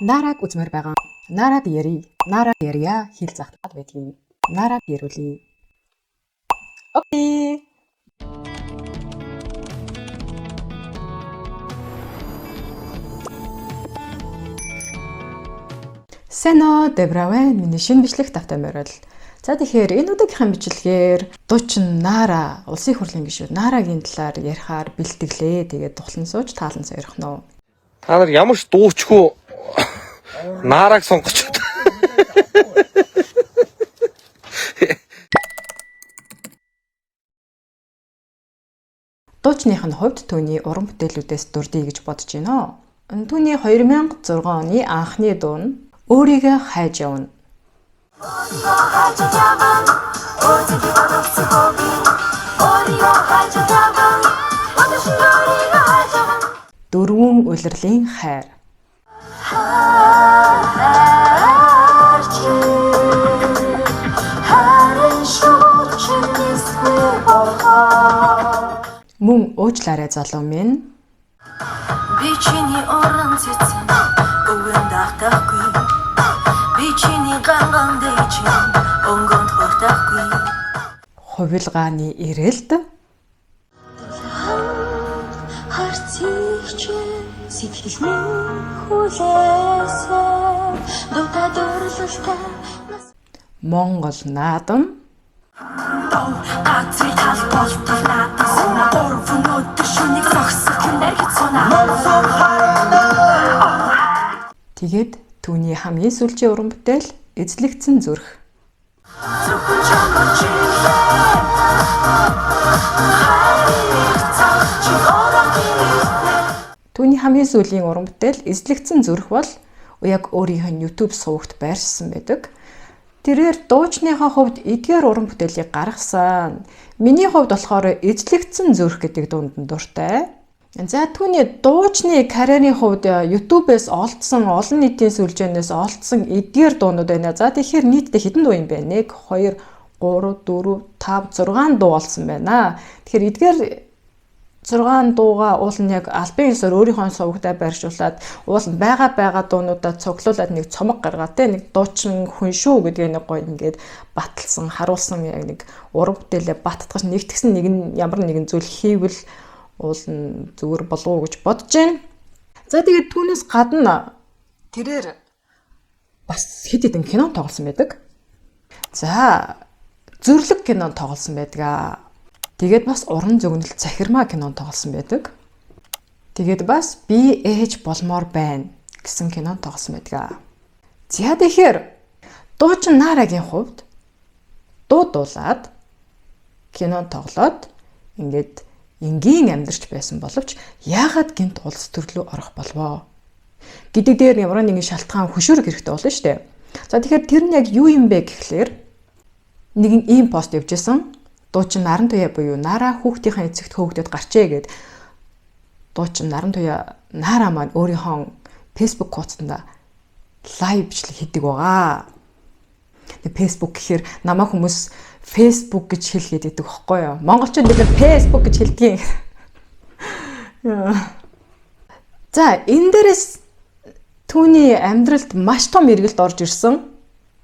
Нараг үзмээр байгаа. Нараг ярий. Нараг ярья хэл захтаад байдгийг. Нараг ярүүлъя. Окей. Сэно дэбравэн миний шинэ бичлэг тавтай морил. За тэгэхээр энэ удаагийнхаа бичлэгээр дуучин Нара улсын хурлын гишүүд Нарагийн талаар ярихаар бэлтгэлээ. Тэгээд тухлан сууж таалан сойрох нь. Та нар ямар ч дуучгүй Нараг сонгоч. Дуучных нь хувьд түүний уран бүтээлүүдээс дурдъя гэж бодож байна. Түүний 2006 оны анхны дуу нь өөрийгөө хайж явна. Дөрвөн улирлын хайр. Мөн уучлаарай залуу минь. Би чиний орон цэцэн өвөн дахтахгүй. Би чиний ганган дэйчин онгонд хортахгүй. Хувилгааны ирэлт. Харцигч сэтгэл минь хүлээсэн дутаа дурлалтай Монгол наадам. Гацри тал болтол наадам сана орвон өдөр шүнийг зогсох хүнээр хэд сунаа. Тэгээд түүний хамгийн сүүлийн уран бүтээл эзлэгдсэн зүрх. Түүний хамгийн сүүлийн уран бүтээл эзлэгдсэн зүрх бол яг өөрийнх нь YouTube сувагт байршсан байдаг. Тэрээр дуучныхаа хувьд эдгээр уран бүтээлийг гаргасан. Миний хувьд болохоор эзлэгдсэн зүрх гэдэг дунд нь дуртай. За түүний дуучны карьерийн хувьд YouTube-ээс олдсон олон нийтийн сүлжээнээс олдсон эдгээр дуунууд байна. За тэгэхээр нийтдээ хэдэн дуу юм бэ? 1 2 3 4 5 6 дуу олсон байна. Тэгэхээр эдгээр 6 дууга уул нь яг албан ёсоор өөрийнхөө сувагтаа байршуулад уул нь байгаа дуунуудаа цуглуулад нэг цомог гаргаад те нэг дуучин хүн шүү гэдгээ нэг гоё ингээд баталсан харуулсан яг нэг уран бүтээлээ баттгаж нэгтгсэн нэг нь ямар нэгэн зүйл хийвэл уул нь зүгээр болов уу гэж бодож байна. За тэгээд түүнээс гадна тэрээр бас хэд хэдэн кино тоглосон байдаг. За зөвлөг кино тоглосон байдаг. Тэгээд бас уран зөгнөлт захирмаа кинонд тоглосон байдаг. Тэгээд бас би ээж болмоор байна гэсэн кинонд тоглосон байдаг. За тэгэхээр дуучин Нарагийн хувьд дуулаад кинонд тоглоод ингээд энгийн амьдарч байсан боловч яагаад гинт улс төрлөө орох болвоо гэдэг дээр ямар нэгэн шалтгаан хөшөөрөх хэрэгтэй болно шүү дээ. За тэгэхээр тэр нь яг юу юм бэ гэхлээр нэгэн ийм пост явьжсэн. Дуучин Наран Туяа буюу Нара хүүхдийнхээ эцэгт хөөгдөд гарчээ гэд дуучин Наран Туяа Нара маань өөрийнхөө Facebook хуудсанд лайв бичлэг хийдэг байгаа. Тэг Facebook гэхээр намаа хүмүүс Facebook гэж хэлгээд идэг байхгүй юу? Монголчууд бид Facebook гэж хэлдэг юм. За энэ дээрээс түүний амьдралд маш том эргэлт орж ирсэн.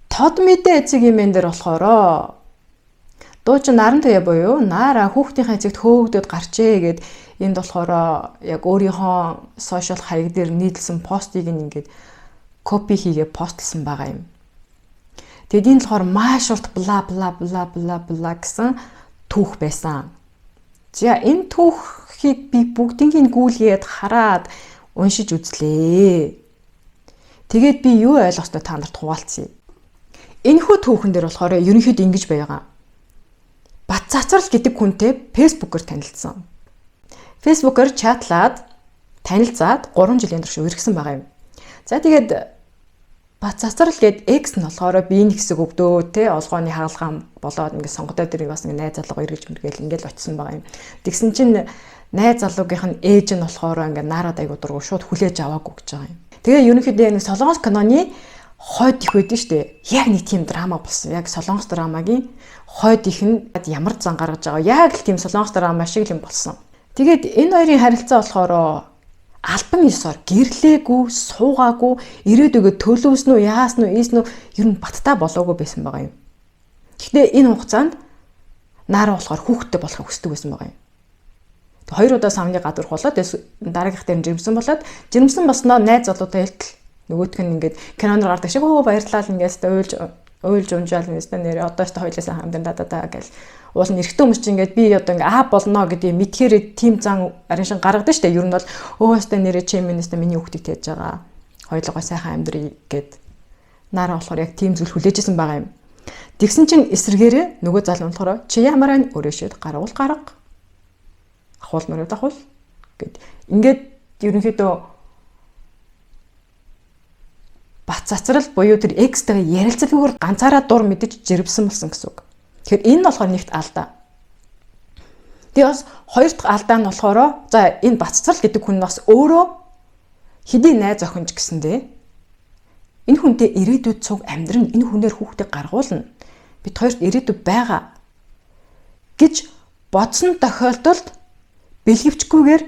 Тод мэдээ эцэг юмэн дээр болохоро дуучин Наран Туяа буюу Нара хүүхдийнхээ эцэгт хөөгдөд гарчээ гэд энд болохоор яг өөрийнхөө сошиал хаяг дээр нийлсэн постыг ингээд копи хийгээ постлсан байгаа юм. Тэгэд энэ болохоор маш урт бла гэсэн түүх байсан. За энэ түүхийг би бүгднийг гүйлгээд хараад уншиж үзлээ. Тэгээд би юу ойлгостой та нарт хуваалцъя. Энэхүү түүхэн дээр болохоор ерөнхийдөө ингэж байгаа. Баццацрал гэдэг хүнтэй Facebook-оор танилцсан. Facebook-оор чатлаад танилцаад 3 жилийн турш үргэлжсэн байгаа юм. За тэгээд Баццацрал гээд X нь болохоор биеийн хэсэг өвдөө те олгооны хаалгаан болоод ингээд сонгодоо дэрийг бас найз залуугаа эргэж мэргээл ингээд очсон байгаа юм. Тэгсэн чинь найз залуугийнх нь ээж нь болохоор ингээд Нарад айгуу дургу шууд хүлээж аваагүй гэж байгаа юм. Тэгээ ерөнхийдөө нэг солонгос киноны хойд их байдэн штэ. Яг нэг тийм драма болсон. Яг солонгос драмагийн хойд их нь ямар зан гаргаж байгаа. Яг л тийм солонгос драма шиг юм болсон. Тэгээд энэ хоёрын харилцаа болохоор албан ёсоор гэрлээгүй, суугаагүй, ирээдүгөө төлөвсөн үү, яасан уу, ийсэн үү ер нь баттай болоогүй байсан байгаа юм. Гэхдээ энэ хугацаанд Нара болохоор хүүхдтэй болохыг хүсдэг байсан байгаа юм. Тэг 2 удаа самны гадуурх болоод дараагийнх дээр жирэмсэн болоод жирэмсэн босноо найз залуутай хэлтэл нөгөөх нь ингээд киноноор гардаг шиг баярлалаа ингээд уйлж унжаал нэстэ нэрээ одоо ч хоёулаа хамтдаа даа гэл уул нь эрэгтэй хүмүүс чинь ингээд би одоо ингээд болно гэдэг мэдхээр тим зан ариншин гаргадаг штэ ер нь бол өөстө нэрээ чи минийстэ миний хүүхдийг тээж байгаа хоёулаа сайхан амьдрий гэд Нара болохоор яг тим зүйл хүлээжсэн байгаа юм. Тэгсэн чинь эсрэгээрээ нөгөө залуу болохоор чи ямар ань өрөөшөд гаргуул гарга ахвал мөрөд ахвал гэд ингээд ерөнхийдөө бат цацрал буюу тэр экстрагийн ярилцлагаар ганцаараа дур мэдэж жирэмсэн болсон гэсэн үг. Тэгэхээр энэ нь болохоор нэгт алдаа. Тэгээ бас хоёр дахь алдаа нь болохоор за энэ бат цацрал гэдэг хүн бас өөрөө хэдий найз охинч гэсэндээ энэ хүнтэй ирээдүйд цуг амьдрын энэ хүнээр хүүхдийг гаргуулна. Бид хоёрт ирээдүйд байгаа гэж бодсон тохиолдолд бэлгэвчгүйгээр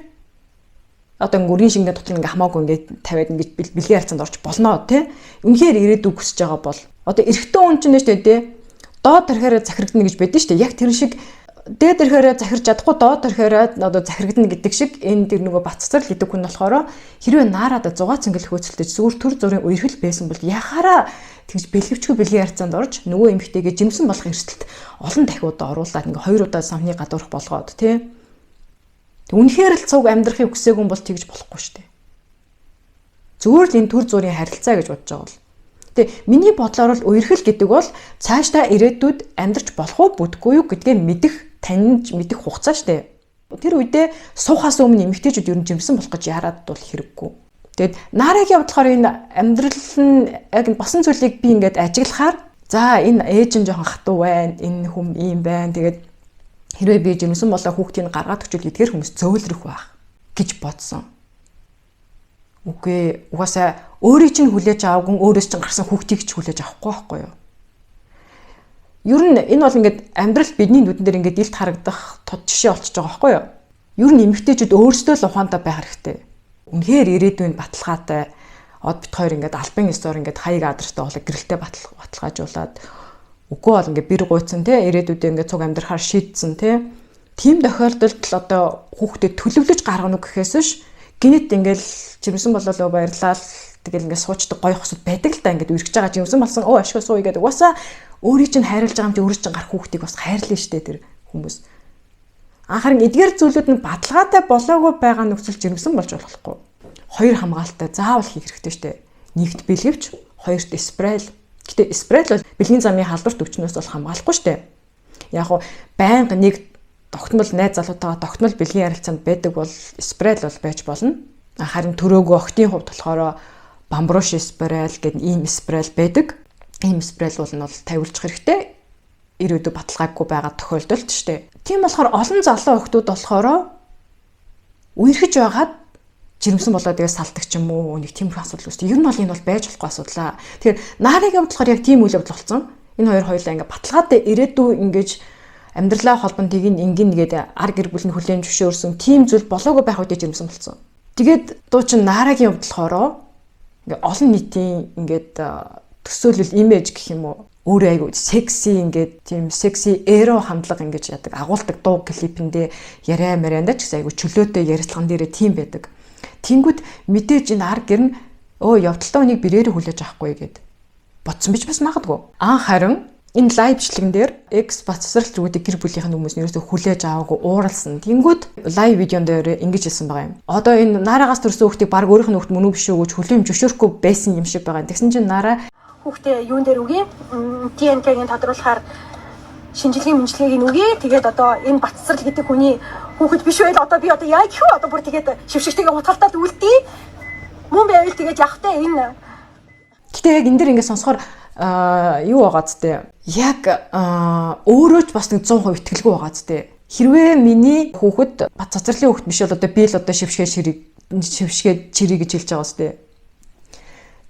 одоо гүрийн шингэн дотор ингээ хамаагүй ингээ тавиад ингээ бэлгийн харьцаанд орж болно тий. Үнэхээр ирээдүйг хүсэж байгаа бол одоо эрэгтэй хүн чинь нэштэй тий. Доод төрхөөрөө захирагдана гэж байдсан шүү дээ. Яг тэр шиг дээд төрхөөрөө захирч чадахгүй доод төрхөөрөө одоо захирагдана гэдэг шиг энэ тэр нөгөө баццар л гэдэг хүн болохоор хэрвээ Нарада 6 цэнгэл хөөцөлдөж зүгээр төр зүрийн үерхэл байсан бол яхаараа тэгж бэлгэвчгүй бэлгийн харьцаанд орж нөгөө эмэгтэйгээ жимсэн болох эрсдэлт олон дахиудаа оруулаад ингээ 2 удаа самны гадуурх болгоод тий. Үнэхээр л цуг амьдрахыг хүсээгүй бол тэгж болохгүй шүү дээ. Зүгээр л энэ төр зүрийн харилцаа гэж бодож байгаа бол. Тэгээ миний бодлоор л үерхэл гэдэг бол цаашдаа ирээдүйд амьдрч болох уу бүдгүй юу гэдгээ мэдэх хугацаа шүү дээ. Тэр үедээ суухаас өмнө эмэгтэйчүүд ер нь жимсэн болох гэж яраад бол хэрэггүй. Тэгэд Нарагийн бодлохоор энэ амьдрал нь яг босон зүйлийг би ингээд ажиглахаар за энэ ээж нь жоохон хатуу байна, энэ хүм ийм байна. Тэгээд хэрвээ би жимсэн болоо хүүхдийг гаргаад өчүүл гэдгээр хүмүүс зөөлрөх байх гэж бодсон. Үгүй угаасаа өөрийг чинь хүлээж аваагүй өөрөөс чинь гарсан хүүхдийг ч хүлээж авахгүй байхгүй юу? Ер нь энэ бол ингээд амьдрал бидний нүдэн дээр ингээд илт харагдах тод жишээ болчихж байгаа байхгүй юу? Ер нь эмэгтэйчүүд өөрсдөө л ухаантай байх хэрэгтэй. Үнэхээр ирээдүйн баталгаатай од бит хоёр ингээд албан ёсоор ингээд хаяг адартай болоо гэрэлтэй баталгаажуулаад үгүй бол ингээ бэр гуйцсан тий ирээдүйдээ ингээ цуг амьдрахаар шийдсэн тий. Тийм тохиолдолд л одоо хүүхдэд төлөвлөж гаргана уу гэхээс биш гинэт ингээл жимсэн бололоо баярлал тэгэл ингээ суучдаг гоё хосод байдаг л та ингээ үргэж байгаа жимсэн болсон ашиг сууя гэдэг угаасаа өөрийг чинь хайрлаж байгаа юм чи өөрөөс чинь гарах хүүхдийг бас хайрлаа штэ тэр хүмүүс. Харин эдгээр зүйлүүд нь баталгаатай болоогүй байгаа нөхцөл жимсэн болж болохгүй. Хоёр хамгаалалттай заавал хийх хэрэгтэй штэ. Нэгт бэлгэвч, хоёрт спрей. Гэтэ спрей бол бэлгийн замын халдварт өвчнөөс бол хамгаалахгүй шүү дээ. Яг хуу байнга нэг тогтмол найз залуутайгаа тогтмол бэлгийн харилцаанд байдаг бол спрей бол байж болно. Харин төрөөгөө октийн хувьд болохоор бамбруш спрей гэдэг ийм спрей байдаг. Ийм спрей бол тавиулчих хэрэгтэй. Ирээдүйд баталгаагүй байгаа тохиолдолд шүү дээ. Тийм болохоор олон залуу охтууд болохоор үерхэж байгаад жирэмсэн болоод тэгээ салдаг ч юм уу нэг тийм асуудал үүсдэг. Ер нь бол энэ бол байж болохгүй асуудал. Тэгэхээр Нарагийн бодлохоор яг тийм үйл явдал болсон. Энэ хоёр хоёулаа ингээ баталгаатай ирээдүй ингэж амьдралаа холбон тийг ингэн нэгээд ар гэр бүл нь хүлээн зөвшөөрсөн тийм зүйл болоогүй байх үедээ жирэмсэн болсон. Тэгээд дуу чин Нарагийн бодлохоор ингээ олон нийтийн ингээд төсөөлөл имиж гэх юм уу өөрөө айгу секси ингээд тийм секси эро хандлага ингэж яадаг агуулдаг дуу клипэндээ яриа марианда ч гэсэн айгу чөлөөтэй ярилцлаган дээрээ тийм байдаг. Тэнгүүд мэдээж энэ ар гэр нь явдалтай хүнийг бирээр хүлээж авахгүй гэд бодсон бич бас магадгүй. Харин энэ лайвчлэгэн дээр экс бацсралчгуудыг гэр бүлийнх нь хүмүүс нэрээсээ хүлээж аваагүй ууралсан. Тэнгүүд лайв видеон дээр ингэж хэлсэн байгаа юм. Одоо энэ Нарагаас төрсөн хүүхдийг баг өөрийнх нь хүүхд мөн үү биш үү гэж хүлээн зөвшөөрөхгүй байсан юм шиг байгаа. Тэгсэн чинь Нара хүүхдээ юун дээр үгүй ДНК-гийн тодруулахаар шинжилгээ мэнжилгээг нүгэ тэгээд одоо энэ бацсрал гэдэг хүний хүүхэд биш байл одоо би одоо яа гэх вэ одоо бүр тэгээд шившигтэйгээ утгалтаад үлдээ мөн байвал тэгээд явахтай энэ гэтээ яг энэ дэр ингээд сонсохоор юу байгаа зү яг өөрөө ч бас нэг 100% итгэлгүй байгаа зү хэрвээ миний хүүхэд бат цацралын хүүхэд биш бол одоо би л одоо шившгээ чирий гэж хэлж байгаа зү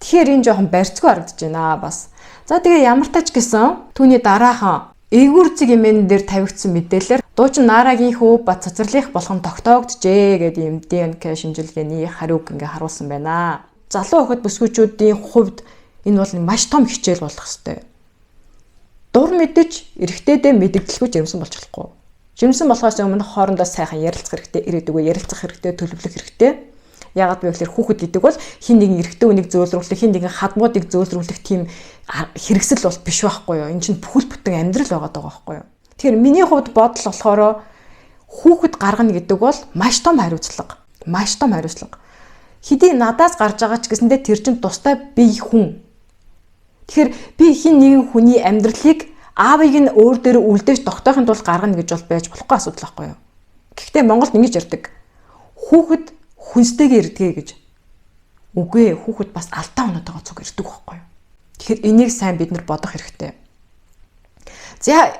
тэгэхээр энэ жоохон барьцгүй харагдаж байна бас. За тэгээ ямар тач гэсэн түүний дараахан ээгүүрцэг имэн дээр тавигдсан мэдээлэлээр дуучин Нарагийн хүү Бат цацралынх болгон тогтоогджээ гэдэг юм ДНК шинжилгээний хариуг ингээ харуулсан байна. Залуу охид бүсгүйчүүдийн хувьд энэ бол маш том хичээл болох ёстой. Дур мэдэж эрэгтэйдээ мэдэгдэлгүй жирэмсэн болж болохгүй. Жирэмсэн болохоос өмнө хоорондоо сайхан ярилцах хэрэгтэй, ирээдүгөө ярилцах хэрэгтэй, төлөвлөх хэрэгтэй. Яагаад вэ гэхээр хүүхэд гэдэг бол хин нэгэн эрэгтэй хүнийг зөөлрүүлэх, хин нэгэн хадмуудыг зөөлрүүлэх тийм хэрэгсэл бол биш байхгүй юу? Энэ чинь бүхэл бүтэн амьдрал байгаа байхгүй юу? Тэгэхээр миний хувьд бодол болохоор хүүхэд гаргана гэдэг бол маш том хариуцлага. Маш том хариуцлага. Хэдий надаас гарч байгаа ч гэсэндээ тэр чинь тустай бие хүн. Тэгэхээр би хин нэгэн хүний амьдралыг аавыг нь өөр дээр үлдээж тогтоохын тулд гаргана гэж бол байж болохгүй асуудал байхгүй юу? Гэхдээ Монголд ингэж ярьдаг. Хүүхэд хүнстэйгээ ирдгээ гэж. Үгүй ээ, хүүхэд бас алдаа оноотойгоо цуг ирдэг байхгүй юу? Тэгэхээр энийг сайн бид нар бодох хэрэгтэй. За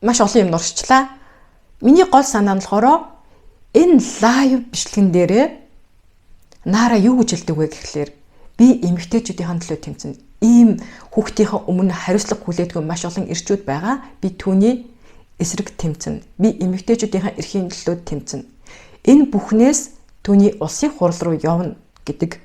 маш олон юм нуршчлаа. Миний гол санаа нь болохоор энэ лайв бичлэгэн дээрээ Нара юу гэж хэлдэг вэ гэхлээр би эмэгтэйчүүдийн төлөө тэмцэн. Ийм хүүхдийнхээ өмнө хариуцлага хүлээдгүй маш олон ирчүүд байгаа. Би түүний эсрэг тэмцэн. Би эмэгтэйчүүдийн эрхийн төлөө тэмцэн. Энэ бүхнээс түүний улсын хурал руу явна гэдэг,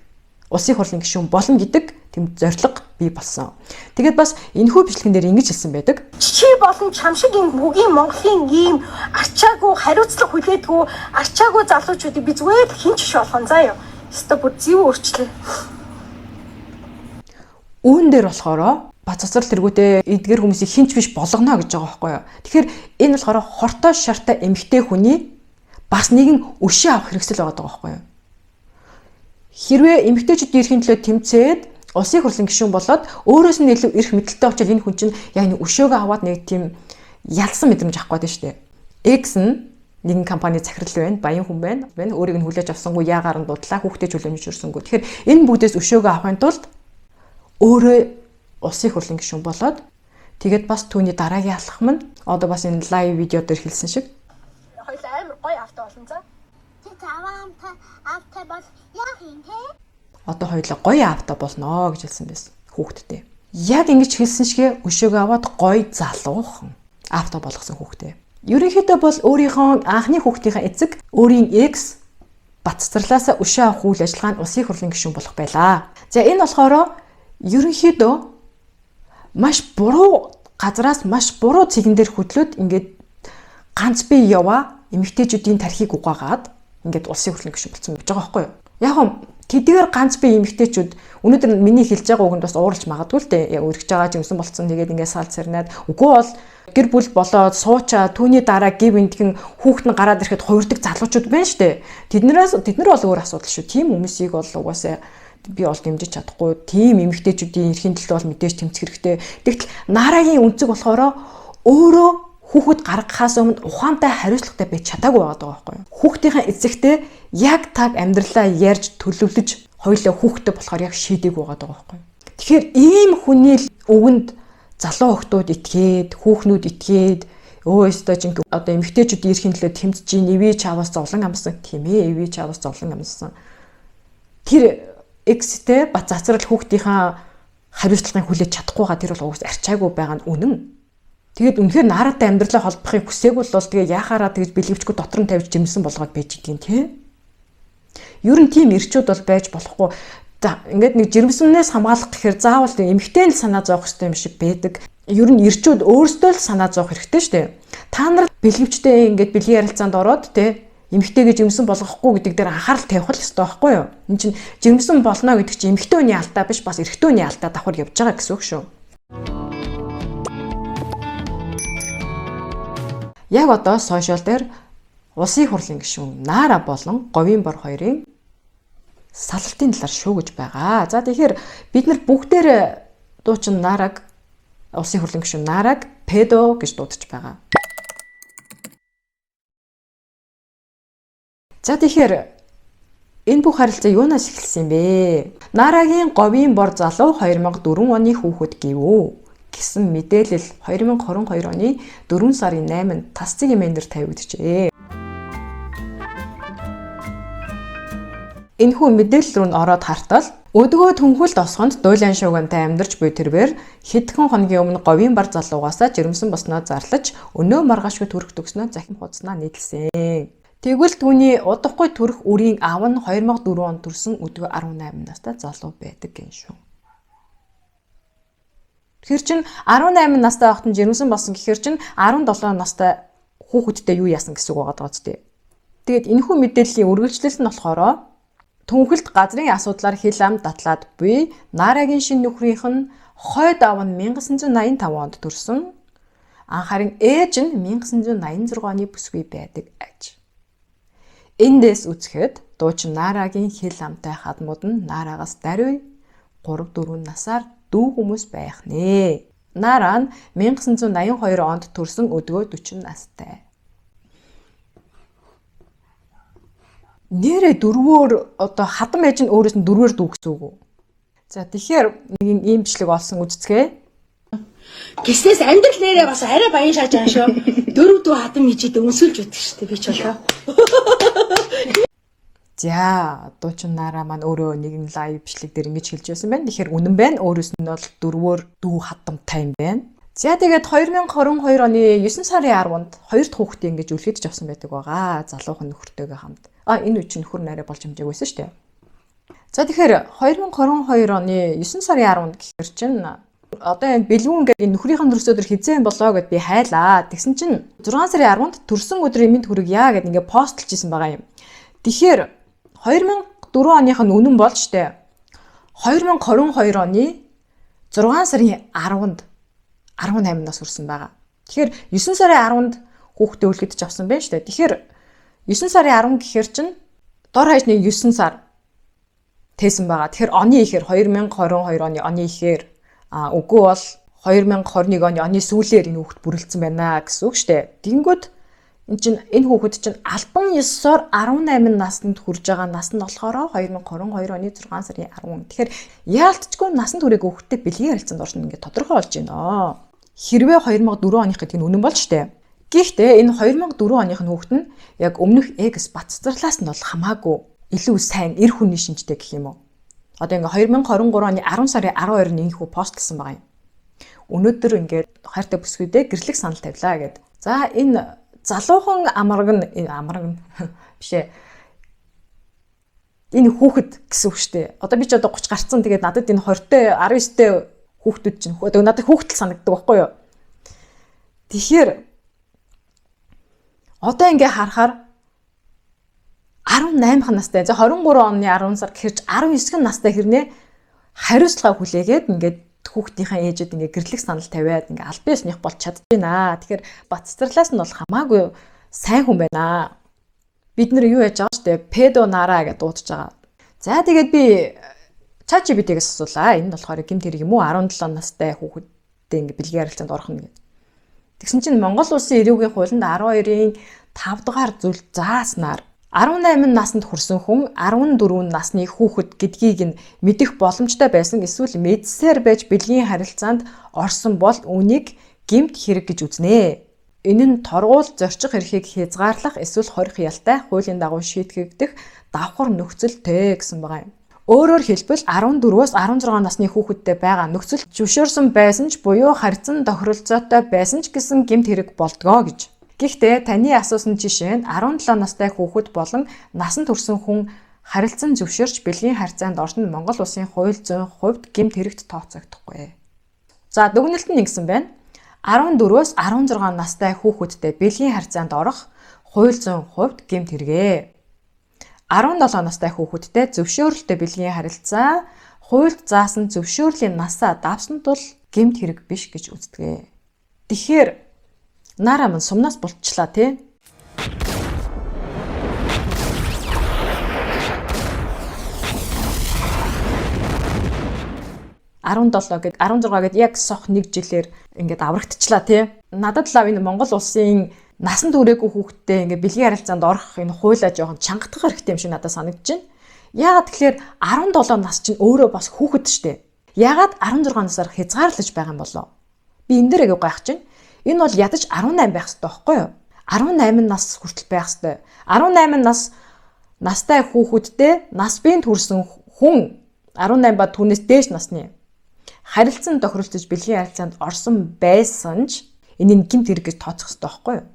улсын хурлын гишүүн болно гэдэг тийм зорилго бий болсон. Тэгээд бас энэхүү бичлэгэн дээр ингэж хэлсэн байдаг. Чи болон чам шиг юм бүгийн Монголын ийм арчаагүй хариуцлага хүлээдгүй арчаагүй залуучуудыг би зүгээр хин ч болгон заяа. Өстө бүр зэв өөрчлөө. Үүн дээр болохоор Бат цацрал тэргүүтээ эдгээр хүмүүсийг хинч биш болгоно гэж байгаа байхгүй юу. Тэгэхээр энэ болохоор хортой шартай эмэгтэй хүний бас нэгэн өшөө авах хэрэгсэл байгаа байхгүй юу. Хэрвээ эмэгтэйчүүдийн эрхийн төлөө тэмцээд улсын хурлын гишүүн болоод өөрөөс нь илүү эрх мэдэлтэй очил энэ хүн чинь яг нэг өшөөгөө аваад нэг тийм ялсан мэдрэмж авах гээд штэ. X нь нэгэн компани захирал байна, баян хүн байна. Өөрийг нь хүлээж авсангүй яагаар нь дудлаа, хүүхдээ чөлөөний өрсөнгөө. Тэгэхээр энэ бүдээс өшөөгөө авахын тулд өөрөө улсын хурлын гишүүн болоод тэгээд бас түүний дараагийн алхам нь одоо бас энэ лайв видео дээр хэлсэн шиг Хоёул амар гоё авто болсон за. Чи авто бол яг юм те. Одоо хоёулаа гоё авто болноо гэж хэлсэн байсан хүүхдтэй. Яг ингэж хэлсэн шигэ өшөөгөө аваад гоё залуухан авто болгосон хүүхдээ. Ерөнхийдөө бол өөрийнхөө анхны хүүхдийнхээ эцэг өөрийн X Бат цацралаас өшөө авах үйл ажиллагаанд улсын хурлын гишүүн болох байлаа. За энэ болохоор ерөнхийдөө маш буруу газраас маш буруу цэгэн дээр хөдлөөд ингээд ганц би яваа эмэгтэйчүүдийн тархийг угаагаад ингээд улсын хурлын гишүүн болсон гэж байгаа байхгүй юу? Яг нь тэдгээр ганц би эмэгтэйчүүд өнөөдөр миний хэлж байгаа үгэнд бас ууралж магадгүй л дээ. Яг өргөж байгаа жимсэн болцсон тэгээд ингээд салж сарнаад үгүй бол гэр бүл болоод суучаа түүний дараа гів энтхэн хүүхэд нь гараад ирэхэд хувирдаг залуучууд байна штэ. Тэд нар бол өөр асуудал шүү. Тим хүмүүсийг бол угаасаа би бол дэмжиж чадахгүй. Тим эмэгтэйчүүдийн эрхийн төлөө бол мэдээж тэмцэх хэрэгтэй. Тэгтэл Нарагийн үнцэг болохоор өөрөө хүүхэд гаргахаас өмнө ухаантай хариуцлагатай байж чадаагүй байгаа байхгүй юу? Хүүхдийнхээ эцэгтэй яг таг амьдралаа ярьж төлөвлөж хоёулаа хүүхдтэй болохоор яг шийдээгүй байгаа байхгүй юу? Тэгэхээр ийм хүний үгэнд залуу охтууд итгээд, хүүхнүүд итгээд өөстөө чинь одоо эмэгтэйчүүдийн эрхийн төлөө тэмцэж ивэ чаваас зовлон амсан тийм ээ, ивэ чаваас зовлон амсан. Тэр X-тэй Бат цацрал хүүхдийнхаа хариуцлагыг хүлээж чадахгүйгаа тэр бол уус арчаагүй байгаа нь үнэн. Тэгээд үнэхээр Наратай амьдралаа холбохыг хүсээгүй бол тэгээ яхаараа тэгж бэлгэвчгүй дотор нь тавьж жимсэн болгоод байж идэв тийм. Ер нь тийм ирчүүд бол байж болохгүй. За ингээд нэг жирэмснээс хамгаалах гэхээр заавал эмэгтэй л санаа зовох хэрэгтэй юм шиг байдаг. Ер нь ирчүүд өөрсдөө л санаа зовох хэрэгтэй шүү дээ. Та нар бэлгэвчтэй ингээд бэлгийн ярилцаанд ороод тийм эмэгтэйгээ жимсэн болгохгүй гэдэг дээр анхаарал тавих л ёстой байхгүй юу? Энд чинь жимсэн болно гэдэг чинь эмэгтэй хүний алдаа биш бас эрэгтэй хүний алдаа давхар явж байгаа гэсэн үг шүү. Яг одоо сошиал дээр улсын хурлын гишүүн Нара болон Говийн бор хоёрын салалтын талаар шүүгэж байгаа. За тэгэхээр бид нар бүгдээр дуучин Нараг улсын хурлын гишүүн Нараг педо гэж дуудаж байгаа. За тэгэхээр энэ бүх харилцаа юунаас эхэлсэн юм бэ? Нарагийн Говийн бор залуу 2004 оны хүүхэд гэв гэсэн мэдээлэл 2022 оны 4 сарын 8-нд тас цэг эмээнээр тавигджээ. Энэхүү мэдээлэл рүү н ороод хартал Өдгөө түнхэл тосгонд дуйлан шуугантай амьдарч буй тэрбээр хэдхэн хоногийн өмнө говийн бар залуугаасаа жирэмсэн босноо зарлаж өнөө маргаашгүй төрөх төгснөө захин хуудснаа нийлсэн. Тэгвэл түүний удахгүй төрөх үрийн аав нь 2004 онд төрсэн өдгөө 18 настай залуу байдаг гин шүү. Тэгэхээр чин 18 настай байхад нь жирэмсэн болсон гэхээр чин 17 настай хүүхэдтэй юу яасан гэсэн үг байгаа даа. Тэгээд энэхүү мэдээллийн үргэлжлэл нь болохоор түнхэлд газрын асуудлаар хил ам татлаад буй Нарагийн шин нөхрийнх нь хойд аав нь 1985 онд төрсөн. Харин ээж нь 1986 оны бүсгүй байдаг аж. Эндээс үзэхэд дуучин Нарагийн хил амтай хадмууд нь Нарагаас даруй 3-4 насаар дүү хүмүүс байх нэ. Нара нь 1982 онд төрсэн өдгөө 40 настай. Нэрээ дөрвөөр одоо хадам ээж нь өөрөөс нь дөрвөөр дүү гэсэн үг үү? За тэгэхээр нэг ийм бичлэг олсон үзцгээ. Гиснээс амьдрал нэрээ бас арай баян шааж байгаа шүү. Дөрөв дүү хадам хийжээд өмсөлж өгдөг шүү дээ би ч болоо. За дуучин Нара маань өөрөө нэгэн лайв бичлэг дээр ингэж хэлж байсан байна. Тэгэхээр үнэн байна. Өөрөөс нь бол дөрвөөр дүү хадамтай юм байна. За тэгээд 2022 оны 9 сарын 10-нд хоёр дахь хүүхдээ ингэж үлгэдэж авсан байдаг байгаа. Залуухан нөхөртэйгээ хамт. Энэ үе чинь нөхөр нарай болж хэмжээгүйсэн шүү дээ. За тэгэхээр 2022 оны 9 сарын 10-нд гэхэр чинь одоо энэ бэлгүүн гэдэг нөхрийнхэн төрсөн өдөр хизээ болоо гэд би хайлаа. Тэгсэн чинь 6 сарын 10-нд төрсөн өдрийн мэд хүрэг яа гэд ингээ постлжсэн байгаа юм. Тэгэхээр 2004 оных нь үнэн бол штэ. 2022 оны 6 сарын 10-нд 18 нас хүрсэн байгаа. Тэгэхээр 9 сарын 10-нд хүүхдээ үлгэдэж авсан байна штэ. Тэгэхээр 9 сарын 10 гэхэр чинь дор хаяж нэг 9 сар тээсэн байгаа. Тэгэхээр оны ихээр 2022 оны оны ихээр үгүй бол 2021 оны сүүлээр энэ хүүхэд бүрэлдсэн байна гэсэн үг штэ. Тэгэнгүүт энэ хүүхэд чинь албан ёсоор 18 наснд хүрж байгаа нас нь болохоор 2022 оны 6 сарын 10. Тэгэхээр яалтчгүй насанд хүрээгүй хүүхэдтэй бэлгийн харилцаанд орсон ингээд тодорхой болж байна. Хэрвээ 2004 оных гэдэг нь үнэн бол штэ. Гэхдээ энэ 2004 оных нь хүүхэд нь яг өмнөх экс баццарлаас нь бол хамаагүй илүү сайн эр хүний шинжтэй гэх юм уу. Одоо ингээ 2023 оны 10 сарын 12-нд инхүү постлсан байгаа юм. Өнөөдөр ингээд хайртай бүсгүйдээ гэрлэх санал тавилаа гэд. За энэ залуухан амарга нь бишээ. Энэ хүүхэд гэсэн үг шүү дээ. Одоо би ч одоо 30 гарцсан тэгээд надад энэ 20-тэй 19-тэй хүүхдүүд чинь одоо надад хүүхдэл санагддаг байхгүй юу? Тэгэхээр одоо ингээ харахаар 18 настай. За 23 оны 10 сар гэхэрч 19 настай хэрнээ хариуцлага хүлээгээд ингээд хүүхдийнхээ ээжэд ингээ гэрлэх санал тавиад ингээ аль биесных болж чадчихна. Тэгэхээр баццарлаас нь бол хамаагүй сайн хүн байна. Бид нэр юу яаж байгаа штэ педо нара гэж дуудаж байгаа. За тэгээд би ChatGPT-гээс асуулаа. Энэ болохоор гэмт хэрэг юм уу 17 настай хүүхэдтэй ингээ бэлгийн харилцаанд орох нь гэдэг. Тэгсэн чинь Монгол улсын эрүүгийн хуулинд 12-ийн 5 дугаар зүйл зааснаар 18 наснд хүрсэн хүн 14 насны хүүхэд гэдгийг нь мэдэх боломжтой байсан эсвэл мэдсээр байж бэлгийн харилцаанд орсон бол үүнийг гэмт хэрэг гэж үзнэ. Энэ нь торгуул зорчих эрхийг хязгаарлах эсвэл хорих ялтай хуулийн дагуу шийтгэгдэх давхар нөхцөлтэй гэсэн байгаа юм. Өөрөөр хэлбэл 14-өөс 16 насны хүүхэдтэй байгаа нөхцөл зөвшөөрсөн байсан ч буюу харьцан тохиролцоотой байсан ч гэсэн гэмт хэрэг болдгоо гэж. Гэхдээ таны асуусан жишээ нь 17 настай хүүхэд болон насанд хүрсэн хүн харилцан зөвшөөрч бэлгийн харьцаанд орсон Монгол улсын хууль зүйн хувьд гэмт хэрэгт тооцогдохгүй. За дүгнэлт нь ингэсэн байна. 14-өөс 16 настай хүүхэдтэй бэлгийн харьцаанд орох хууль зүйн хувьд гэмт хэрэгэ. 17 настай хүүхэдтэй зөвшөөрөлтөй бэлгийн харилцаа хуульд заасан зөвшөөрлийн насаа давсан тул гэмт хэрэг биш гэж үздэг. Тэгэхээр Нара мань сумнаас булчлаа тий. 17 гээд 16 гээд яг сох нэг жилээр ингээд аврагдчихлаа тий. Надад л энэ Монгол улсын насанд хүрээгүй хүүхдтэй ингээд бэлгийн харилцаанд орох энэ хуулиа жоохон чангатах хэрэгтэй юм шиг надад санагдаж байна. Яагаад тэгэхээр 17 нас чинь өөрөө бас хүүхэд штэ. Яагаад 16 насаар хязгаарлаж байгаа юм болоо? Би энэ дээр яг гайхаж байна. Энэ бол ядаж 18 байх хэрэгтэй байхгүй юу? 18 нас хүртэл байх хэрэгтэй. 18 настай хүүхэдтэй нас биенд хүрсэн хүн 18 ба түүнээс дээш насны харилцан тохиролцож бэлгийн харилцаанд орсон байсан ч энийг гэмт хэрэг гэж тооцох хэрэгтэй байхгүй юу?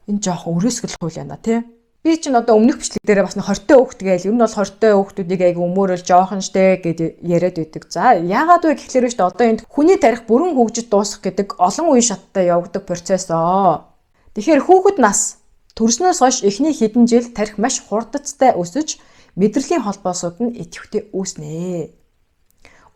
Энэ жоох өрөөсгөл хууль байна тий. Би чинь одоо өмнөх бичлэг дээр бас 20-тэй хүүхд гээл ер нь бол 20-тэй хүүхдүүдийг айгу өмөөрөл жоохон штэ гэж яриад байдаг. За яагаад вэ гэхлээр шүү дээ одоо энд хүний тарих бүрэн хөгжиж дуусах гэдэг олон үе шаттай явагдаг процесс оо. Тэгэхээр хүүхэд нас төрснөөс хойш эхний хэдэн жил тарих маш хурдцтай өсөж мэдрэлийн холбоосууд нь идэвхтэй үүснэ.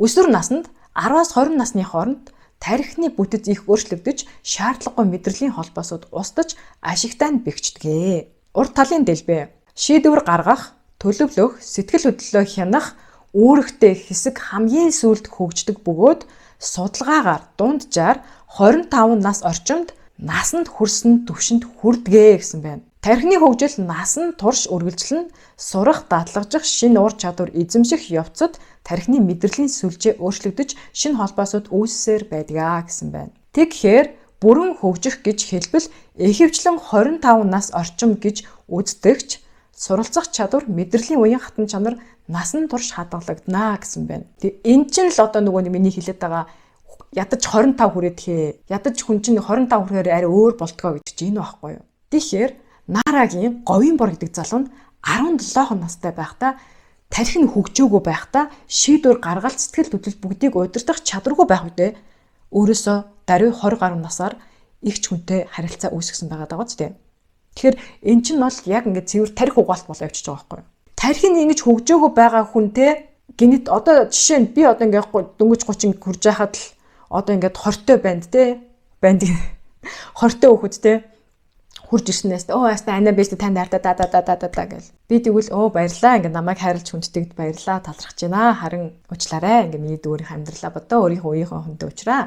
Өсвөр наснд 10-аас 20 насны хооронд тарихны бүтэц их өөрчлөгдөж шаардлагагүй мэдрэлийн холбоосууд устж ашигтай нь бэхждэг. Урд талын дэлбэ шийдвэр гаргах, төлөвлөх, сэтгэл хөдлөлөө хянах, үүрэгтэй хэсэг хамгийн сүүлд хөгждөг бөгөөд судалгаагаар дунджаар 25 нас орчимд насанд хүрсэн түвшинд хүрдэгэ гэсэн байна. Тархины хөгжил насан турш үргэлжлэн сурах, дадлгажих, шинэ ур чадвар эзэмших явцад тархины мэдрэлийн сүлжээ өөрчлөгдөж шинэ холбоосууд үүссээр байдгаа гэсэн байна. Тэгэхээр бүрэн хөгжих гэж хэлбэл ихэвчлэн 25 нас орчим гэж үздэгч суралцах чадвар мэдрэлийн үеийн хатан чанар насан турш хадгалагдана гэсэн байна. Тэгээ эн чинь л одоо нөгөө миний хэлээд байгаа ядаж 25 хүрээд хээ. Ядаж хүн чинь 25 хүрэхээр арай өөр болтгоо гэж чинь энэ байхгүй юу. Тэгэхээр Нарагийн говийн бор гэдэг залуу нь 17 настай байхдаа тарих нь хөгжөөгөө байхдаа шийдвэр гаргалт сэтгэл хөдлөл бүгдийг удирдах чадваргүй байх үедээ өөрөөсөө даруй 20 гаруй насаар их ч хүнтэй харилцаа үүсгэсэн байгаа даа ч тийм. Тэгэхээр эн чинь бол яг ингээд цэвэр тарих угаалт болоо явчихж байгаа байхгүй юу. Тарих нь ингэж хөгжөөгөө байгаа хүнтэй гинэт одоо жишээ нь би одоо ингээд дөнгөж 30 хүрж байхад л одоо ингээд 20-той банд те банд 20-той хүүхэд те хурж ирснээс яста ана бэст танд хайртай да гэл. Би тэгвэл баярлаа ингээд намайг хайрлж хүндтэйгд баярлаа талархаж байна. Харин уучлаарай ингээд миний өөрийнхөө амьдралаа бодоо өөрийнхөө үеийнхээ хүнтэй уулзраа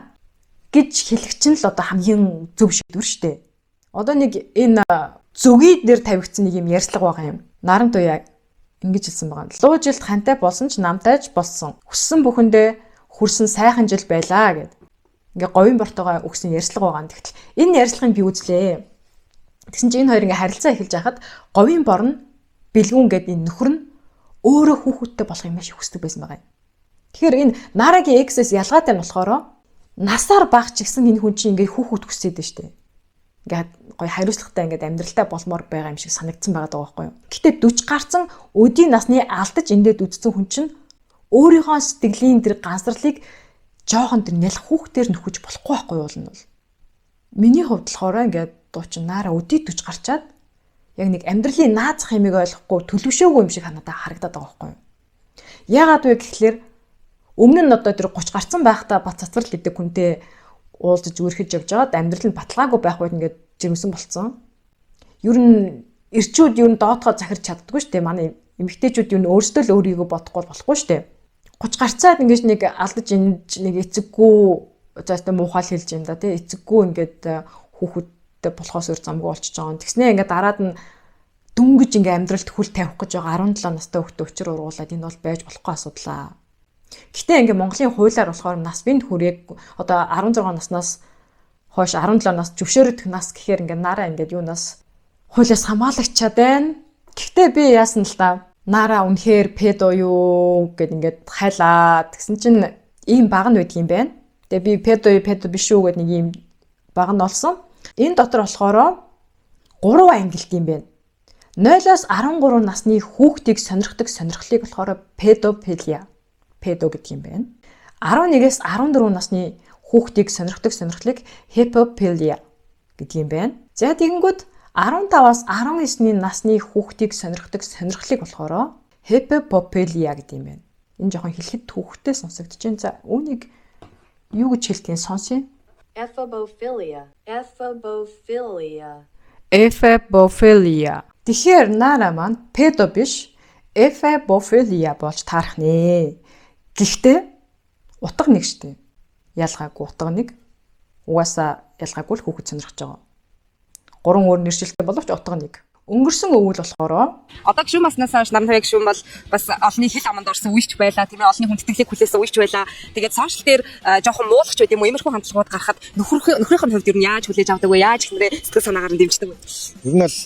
гэж хэлэх чинь л одоо хамгийн зөв шийдвэр шүү дээ. Одоо нэг энэ зүгий дээр тавигдсан нэг юм ярьслага байгаа юм. Наран туяа ингэж хэлсэн байгаа. Луу жилд хантай болсон ч намтайж болсон. Хүссэн бүхэндээ хүрсэн сайхан жил байлаа гэд. Ингээ говийн бортогоо өгсөн ярьслага байгаа. Тэгтэл энэ ярьслагыг би үзлээ. Тэгсэн чинь энэ хоёр ингээ харилцаа эхэлж байхад говийн бор нь бэлгүүн гэдэг энэ нөхөр нь өөрөө хүүхэдтэй болох юм маш хүсдэг байсан байгаа юм. Тэгэхээр энэ Нарагийн X-с ялгаатай нь болохоор насаар бага ч гэсэн энэ хүн чинь ингээ хүүхэд хүсээд байна шүү дээ. Ингээд гоё хариуцлагатай ингээд амьдралтай болмоор байгаа юм шиг санагдсан байгаа даа байхгүй юу. Гэтэ 40 гарсан өдийн насны алдаж эндээд үдцсэн хүн чинь өөрийнхөө сэтгэлийн тэр гансралыг жоохон тэр нялх хүүхдээр нөхөж болохгүй байхгүй юу бол. Миний хувьд болохоор ингээд дуучин Нара өдий 40 гарчаад яг нэг амьдралын наазах юмыг ойлгохгүй төлөвшөөгүй юм шиг надад харагдаад байгаа байхгүй юу. Яагаад вэ гэхлээр өмнө нь одоо тэр 30 гарсан байхдаа бат цацрал гэдэг хүнтэй уулзаж үргэлж явж байгаад амьдрал нь баталгаагүй байх үед ингээд жирэмсэн болцсон. Ер нь эрчүүд ер нь доотгоо захирч чаддгүй шүү дээ. Манай эмэгтэйчүүд ер нь өөрсдөө л өөрийгөө бодохгүй болохгүй шүү дээ. 30 гарцаад ингэж нэг алдаж энд нэг эцэггүй заастаа муухай хэлж юм да тий. Эцэггүй ингээд хүүхэдтэй болохоос өөр замгүй болчихж байгаа. Тэгснээ ингээд дараад нь дөнгөж ингээд амьдралд хүл тавих гэж байгаа 17 настай хүүхдээ өчр ургуулад энэ бол байж болохгүй асуудал. Гэхдээ ингээд Монголын хуулиар болохоор нас бинд хүрээг одоо 16 наснаас хойш 17 нас зөвшөөрөгдөх нас гэхээр ингээд Нара ингээд юунаас хуулиас хамаалагчаад байна. Гэхдээ би яасан л та Нара үнэхээр педо юу гэд ингээд хайлаа. Тэгсэн чинь ийм баг нь байдаг юм байна. Тэгээ би педо биш үү гэд нэг ийм баг нь олсон. Энэ дотор болохоор 3 ангилт юм байна. 0-аас 13 насны хүүхдийг сонирхдаг сонирхлыг болохоор педофилия. Педо гэдэг юм байна. 11-ээс 14 насны хүүхдийг сонирхдаг сонирхлыг хипофилия гэдэг юм байна. За тэгэнгүүт 15-аас 19 насны хүүхдийг сонирхдаг сонирхлыг болохоор хипопопилия гэдэг юм байна. Энэ жоохон хэлэхэд түүхтэй сонсогдож байна. За үүнийг юу гэж хэлтгийг сонсъё. Эфебофилия. Тэгэхээр Нара маань педо биш, эфебофилия болж таарах нэ. Гэхдээ утга нэг штэ. Ялгаагүй утга нэг. Угаасаа ялгаагүй л хүүхэд сонирхож байгаа. 3 өөр нэршилтэй боловч утга нэг. Өнгөрсөн өвөл болохоор одоо гişүн баснаас хойш намтайг гişүн бол бас олонний хил аманд орсон үеч байла тийм ээ олонний хүндэтгэлийг хүлээсэн үеч байла. Тэгээд сошиал дээр жоохон муулахч байд юм уу иймэрхүү хандлагууд гарахад нөхрийнхөө хувьд юу яаж хүлээж авдаг вэ? Яаж ихнэрээ сэтгэл санаагаар нь дэмждэг вэ? Ер нь бол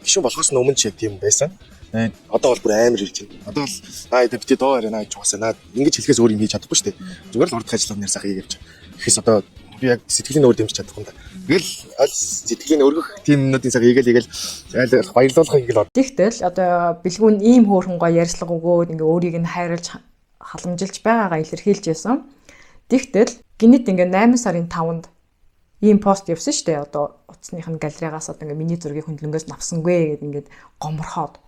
гişүн болохоос өмнө ч тийм байсан. Одоо бол бүр амар ирж байна. Одоо бол бити доо яриана гэж уусаа наад ингэж хэлэхээс өөр юм хийж чадахгүй шүү дээ. Зүгээр л урд ажиллах нэр сайхан хийгээвч. Тэгэхээс одоо би яг сэтгэлийн өөр дэмжиж чадахгүй юм да. Тэгэл аль сэтгэлийн өргөх тийм юмнуудын цаг хийгээл аль баярлуулах хийгээл. Тэгтэл одоо бэлгүүн ийм хөөрхөн гоё ярьцлага өгөөд ингээ өөрийг нь хайрлж халамжилж байгаагаа илэрхийлж байсан. Тэгтэл гинэт ингээ 8 сарын 5-нд ийм пост явсан шүү дээ. Одоо утасных нь галерейгаас одоо ингээ миний зургийг хөндлөнгөөс навсангүй гэд ингээд гоморхоод.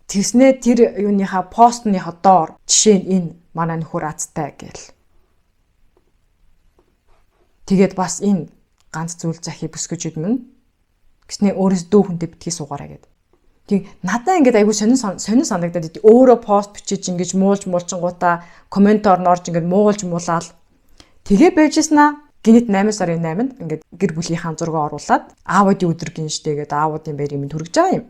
Тэгснээ тэр юуныхаа постныхаа доор жишээ нь энэ манай нөхөр азтай гээл. Тэгээд бас энэ ганц зүйл захи бүсгэж идмэн. Гэснээ өөрөөс дүү хүнтэй битгий суугаараа гэд. Тэг надаа ингээд айгүй сонин санагдаад идэв. Өөрөө пост бичиж ингэж муулчингуудаа комментоор норж ингээд муулаал. Тэгээ байжснаа гинэт 8 сарын 8-нд ингээд гэр бүлийнхаа зураг оруулаад аавуудын өдөр гинжтэй гэдэг аавуудын байрыг минь хүргэж байгаа юм.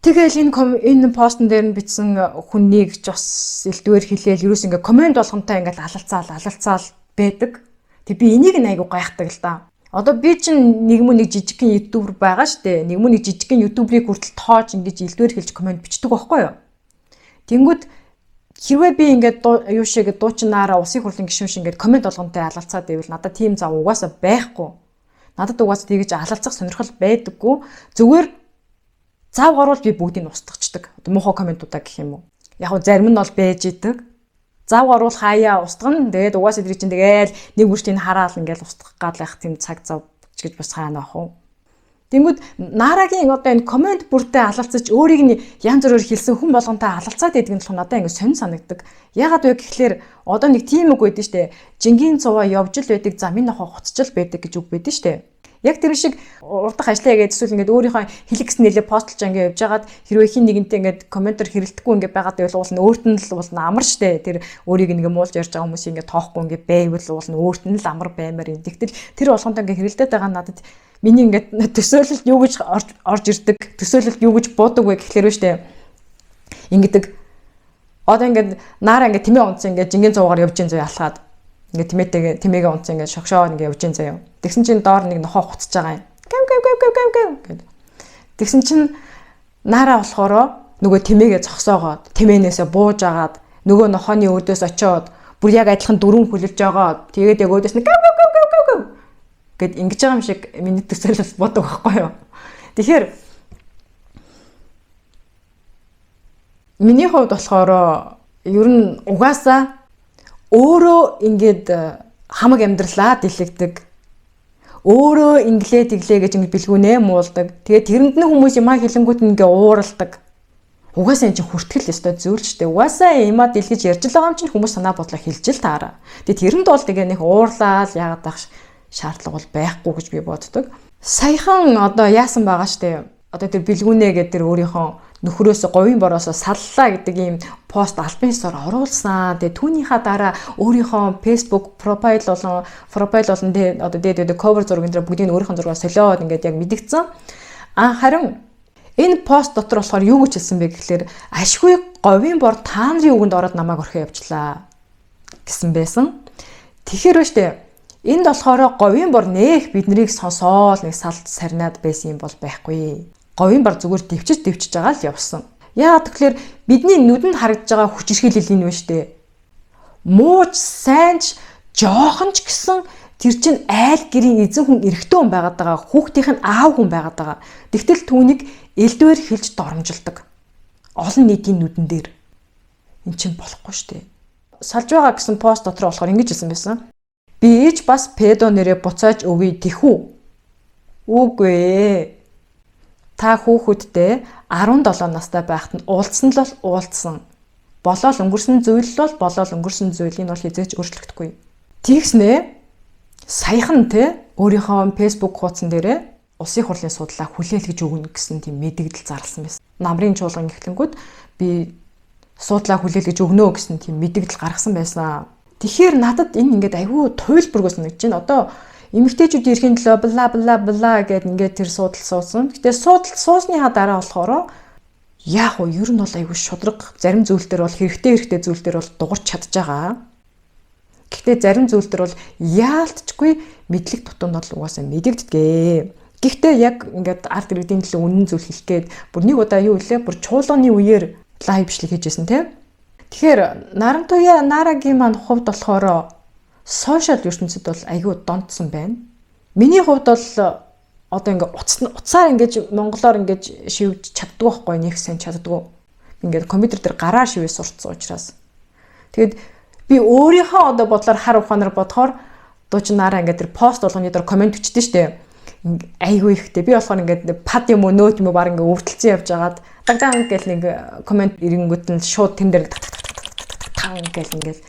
Тэгэл энэ постн дээр нь бичсэн хүнийг ч бас элдвэр хэлээл ерөөс ингээ комент болгонтой ингээ алалцаал байдаг. Тэг би энийг нь айгу гайхдаг л да. Одоо би чинь нэг жижигхэн ютубер байгаа штэ. Нэг жижигхэн ютуберийг хүртэл тоож ингээ элдвэр хэлж комент бичдэг байхгүй юу? Тэнгүүд хэрвээ би ингээ юу шиг дуучнаараа усын хурлын гишүүн шиг ингээ комент болгонтой алалцаад байвал надад тийм зав угаасаа байхгүй. Надад угаасаа тэгж алалцах сонирхол байдаггүй. Зүгээр зав гарвал би бүгдийг нь устгачдаг. Одоо муухай комментуудаа гэх юм уу. Яг нь зарим нь бол байж идэг. Зав гарвал хаяа устгана. Тэгээд угаасаа тэр чинь тэгээл нэг бүртийг хараал ингээл устгах гал байх тийм цаг зав гэж бас хаана ах уу. Тэнгүүд Нарагийн одоо энэ коммент бүртээ алалцаж өөрийг нь янз бүрээр хэлсэн хүн болгонтой алалцаад байдаг нь надад ингэ сонь санагдаг. Ягаад вэ гэхлээр одоо нэг тийм үг байдэн штэ. Жингийн цуваа явж л байдаг, замын нохоо хуцчил байдаг гэж үг байдэн штэ. Яг тэр шиг урдах ажиллаа гэдэг эсвэл ингээд өөрийнхөө хэлэх гэсэн нэлээ постлж ингээд явж байгаад хэрвээ хин нэгэнтэй ингээд комментор хэрэлдэхгүй ингээд байгаад байвал уул нь өөрт нь л уул нь амар штэ. Тэр өөрийг ингээд муулж ярьж байгаа хүмүүс ингээд тоохгүй ингээд байвал уул нь өөрт нь л амар баймаар юм. Тэгтэл тэр болгонд ингээд хэрэлдээд байгаа надад миний ингээд төсөөлөлд юу гэж орж ирдэг, төсөөлөлд юу гэж буудаг вэ гэхлээр вэ штэ. Ингээд одоо ингээд наараа ингээд тэмээ унцсан ингээд жингийн цуугаар явж ийн зөө алхаад ингээд тэмээгээ унцсан ингээд шогшоо ингээд явж ийн заяа. Тэгсэн чинь доор нэг нохоо хуцаж байгаа юм. Гав гэд. Тэгсэн чинь наараа болохоро нөгөө тэмээгээ зогсоогоод тэмээнээсээ бууж агаад нөгөө нохооны өөдөөс очиод бүр яг адилхан дөрөв хүлэлж байгаа. Тэгээд яг өөдөөс нь гав гэд ингэж байгаа юм шиг миний төсөөлөл бодог байхгүй юу. Тэгэхээр миний хувьд болохоор ер нь угаасаа өөрөө ингээд хамаг амьдралаа дэлгдэг. Өөрөө инглээ гэж ингэ бэлгүүнээ муулдаг. Тэгээд тэрэнд нь хүмүүс юмаа хэлэнгүүт ингээ ууралдаг. Угаасаа энэ чинь хүртгэл өстой зөвлөжтэй. Угаасаа юмаа дэлгэж ярьж л байгаа юм чинь хүмүүс санаа бодлоо хэлж л таараа. Тэгээд тэрэнд бол тэгээ нэг уурлал яагаад байх шаардлага бол байхгүй гэж би боддог. Саяхан одоо яасан байгаа штэ. Одоо тэр бэлгүүнээ гэдэг тэр өөрийнхөө нөхрөөс говийн бороосоо саллаа гэдэг ийм пост албан ёсоор оруулсан. Тэгээ түүнийхээ дараа өөрийнхөө Facebook профайл болон одоо дээд cover зураг энэ бүгдийг өөрийнхөө зургаар солиод ингээд яг мэдгдсэн. Харин энэ пост дотор болохоор юу гэж хэлсэн бэ гэхлээр ашгүй говийн бор та нарын үгэнд ороод намайг орхио явчлаа гэсэн байсан. Тэгэхээр ба штэ энд болохоор говийн бор нээх биднийг сонсоол нэг салд сарнаад байсан юм бол байхгүй. Говийн бар зүгээр дэвчиж байгаа л явсан. Яагаад тэгэхээр бидний нүдэнд харагдж байгаа хүч ирхийлэл энэ вэ штэ. Мууч, сайнч, жоохон ч гэсэн тэр чин айл гэрийн эзэн хүн эрэгтэй хүн байгаад байгаа, хүүхдийнх нь аав хүн байгаад байгаа. Тэгтэл түүнийг элдвэр хэлж доромжилдог. Олон нийтийн нүдэн дээр. Энд чинь болохгүй штэ. Салж байгаа гэсэн пост дотор болохоор ингэж хэлсэн байсан. Би ээж бас педо нэрээ буцааж өгье тэхүү. Үгүй ээ. Та хүүхэдтэй 17 настай байхад нь уулзсан л уулзсан. Болоод өнгөрсөн зүйл бол болоод өнгөрсөн зүйлийг бол хизээч өөрчлөгдөхгүй. Тэгснэ саяхан те өөрийнхөө Facebook хуудсан дээрээ улсын хурлын судлаа хүлээлгэж өгнө гэсэн тийм мэдээлэл зарласан байсан. Намрын чуулган ихлэнгүүд би судлаа хүлээлгэж өгнө гэсэн тийм мэдээлэл гаргасан байсан. Тэгэхээр надад энэ ингээд айгүй туйлбаргүй санагдаж байна. Одоо эмэгтэйчүүд ирэхин төлөө бла гэд ингээд тэр суудал суусан. Гэтэ суудал суусныхаа дараа болохоор яг уу ер нь бол айгүй шудраг зарим зүйл дээр бол хэрэгтэй зүйл дээр бол дуурч чадж байгаа. Гэхдээ зарим зүйл дээр бол яалтчгүй мэдлэг тутамд бол угаасаа мэдэгддэг. Гэхдээ яг ингээд арт иргэдийн төлөө үнэн зүйл хэлэх гээд бүр нэг удаа юу илээ бүр чуулганы үеэр лайв бичлэг хийжсэн тийм. Тэгэхээр Нарантуя Нарагийн маань хувьд болохоор сошиал ертөнцид бол айгүй донтсон байна. Миний хувьд бол одоо ингээд уцаар ингээд монголоор ингээд шивж чаддгүй байхгүй нэг сайн чаддгүй. Ингээд компьютер дээр гараар шивээ сурцсан учраас. Тэгэд би өөрийнхөө одоо бодлоор хар ухаанаар бодохоор дуучнаараа ингээд тэр пост болгоны дээр комент өчтдөө штэ. Айгүй ихтэй. Би болохоор ингээд пад юм уу нөт юм уу баг ингээд өвдөлцөн явж агаад дагдаан гэл нэг комент ирэнгүүт нь шууд тэн дээр таа ингээд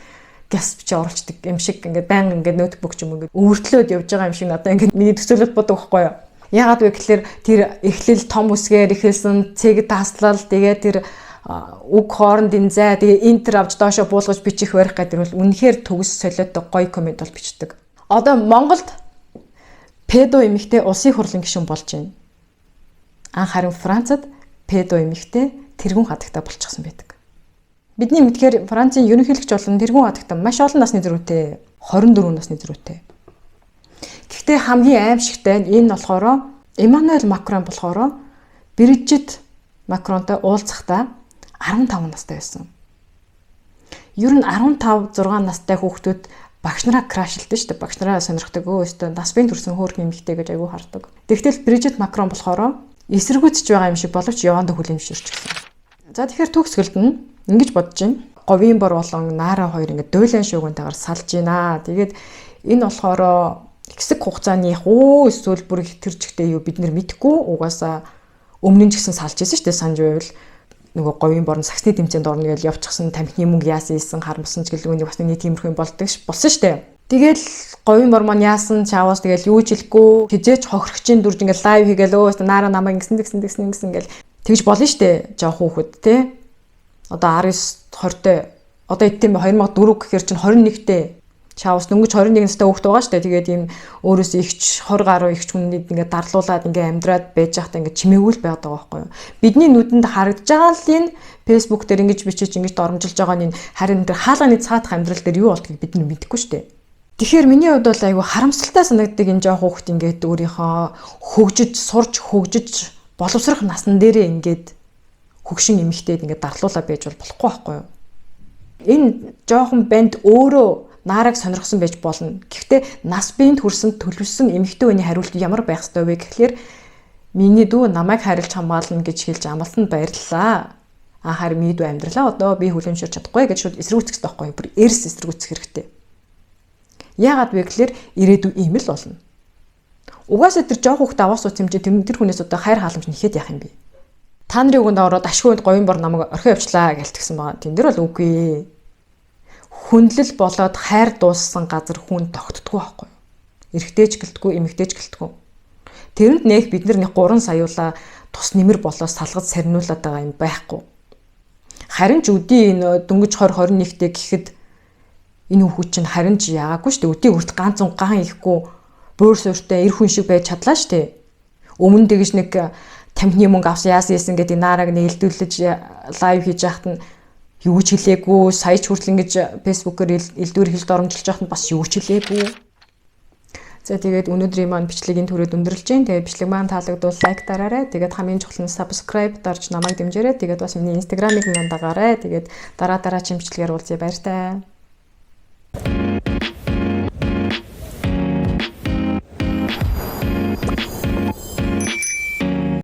гяс бичээ оруулцдаг юм шиг ингээд баян ингээд ноутбук ч юм ингээд өвөртлөөд явж байгаа юм шиг надад ингээд миний төсөөлөлт бодог байхгүй юу. Яагаад вэ гэхээр тэр эхлэл том үсгээр эхэлсэн цэг тааслал тэгээ тэр үг хоорондын зай тэгээ энтер авч доошо буулгаж бичих барих гэдэг бол үнэхээр төгс солиотой гоё комент бол бичдэг. Одоо Монголд педо эмэгтэй улсын хурлын гишүүн болж байна. Анх харин Францад педо эмэгтэй тэргүүн хадагтай болчихсон байдаг. Бидний мэдхээр Францын ерөнхийлөгч болон тэргүүн хадагтай маш олон насны зэрэгтэй 24 насны зэрэгтэй. Гэхдээ хамгийн аимшигтай нь энэ болохоор Эммануэль Макрон болохоор Брижит Макронтой уулзахдаа 15 настай байсан. Ер нь 15 6 настай хүүхдүүд багш нараа крашлдсан шүү дээ. Багш нараа сонирхдаг өөстөө нас бие төрсэн хөөрхөн эмэгтэй гэж айгүй хардаг. Тэгтэл Брижит Макрон болохоор эсэргүүцэж байгаа юм шиг боловч явандаа хүлэмжшэрч гисэн. За тэгэхээр төгсгөлд нь ингэж бодож байна. Говийн бор болон Наара хоёр ингэ дуйлан шуугантайгаар салж гинэ. Тэгээд энэ болохоор хэсэг хугацааны эсвэл бүр их тэр чигтээ юу бид нэр мэдхгүй угаасаа өмнө нь ч гэсэн салж ирсэн шүү дээ. Санж байвал нөгөө говийн борн саксны тэмцээнд орно гэж явчихсан тамхины мөнгө яасан ийсэн харамсан ч гэлгүй бас нэг тиймэрхүү юм болдог болсон шүү дээ. Тэгэл говийн бор маань яасан чаавас тэгэл юу ч хэлэхгүй хизээч хохирогчийн дүрж ингээл лайв хийгээл өөс Наара намайг ингэсэн ингээл тэгж болно шүү дээ. Жоох хүүхэд те. Одоо 19 20-тэй одоо эдтийн 2004 гэхээр чинь 21-тэй чаавс дөнгөж 21 настай хүүхэд байгаа шүү дээ. Тэгээд ийм өөрөөсөө ихч 20 гаруй ихч хүннийг ингээд дарлуулад ингээд амьдраад байж байхдаа ингээд чимээгүүл байгаад байгаа байхгүй юу. Бидний нүдэнд харагдж байгаа л энэ Facebook дээр ингэж бичиж ингэж дормжилж байгаа нь харин тэр хаалганы цаадах амьдрал дээр юу болдгийг бид нь мэдэхгүй шүү дээ. Тэгэхээр миний хувьд бол айгүй харамсалтай санагддаг энэ жоох хүүхэд ингээд өөрийнхөө хөгжиж сурж хөгжиж боловсрох насн дээрээ ингээд хөгшин эмэгтэйд ингээд дарлуулаад байж болохгүй байхгүй юу. Энэ жоохон банд өөрөө Наараг сонирхсон байж болно. Гэхдээ нас биенд хүрсэн төлөвсөн эмэгтэй хүний хариулт ямар байх ёстой вэ гэхлээр миний дүү намайг харилж хамгаална гэж хэлж амлалтанд баярлалаа. Харин миний дүү амьдралаа одоо би хүлэмжшэрч чадахгүй гэж шууд эсэргүүцэх хэрэгтэй байхгүй юу? Бүр эрс эсэргүүцэх хэрэгтэй. Яагаад вэ гэхлээр ирээдүй ийм л болно. Угаасаа тэр жоох хүүхд аваа сууц юм чи тэр хүнээс одоо хайр халамж нэхэд яах юм бэ? Та нарын үгэнд ороод ашгүй говийн бор намайг орхио явчлаа гэлтгсэн байгаа. Тэн дээр бол үгүй. Хүндлэл болоод хайр дууссан газар хүн тогтдгүй байхгүй. Эрэгтэйч гэлтгүй, эмэгтэйч гэлтгүй. Тэрэнд нэх бид нар нэг 3 саяула тус нэмэр болоо салгаж сарниулаад байгаа юм байхгүй. Харин ч өдий энэ дөнгөж 2021-тэй гэхэд энэ хүүхэд чинь харин ч яагаагүй шүү дээ. Өдий үрт ганц ган ихгүй бөөр сууртай эр хүн шиг байж чадлаа шүү дээ. Өмнө дэгж нэг тамхины мөнгө авсан яасан гэдэг Наараг нээлтүүлж лайв хийж яхад нь юу ч хэлээгүй, сая ч хүртэл ингэж фэйсбүүкээр элдвэр хэлд оромжилж байхад бас юу ч хэлээгүй. За тэгээд өнөөдрийн маань бичлэгийн түрээд өндөрлж जैन. Тэгээд бичлэг маань таалагдвал лайк дараарай. Тэгээд хамгийн чухал нь subscribe дарж намайг дэмжээрэй. Тэгээд бас миний инстаграмыг минь дагаарай. Тэгээд дараа чим бичлэгээр уулзъя баяртай.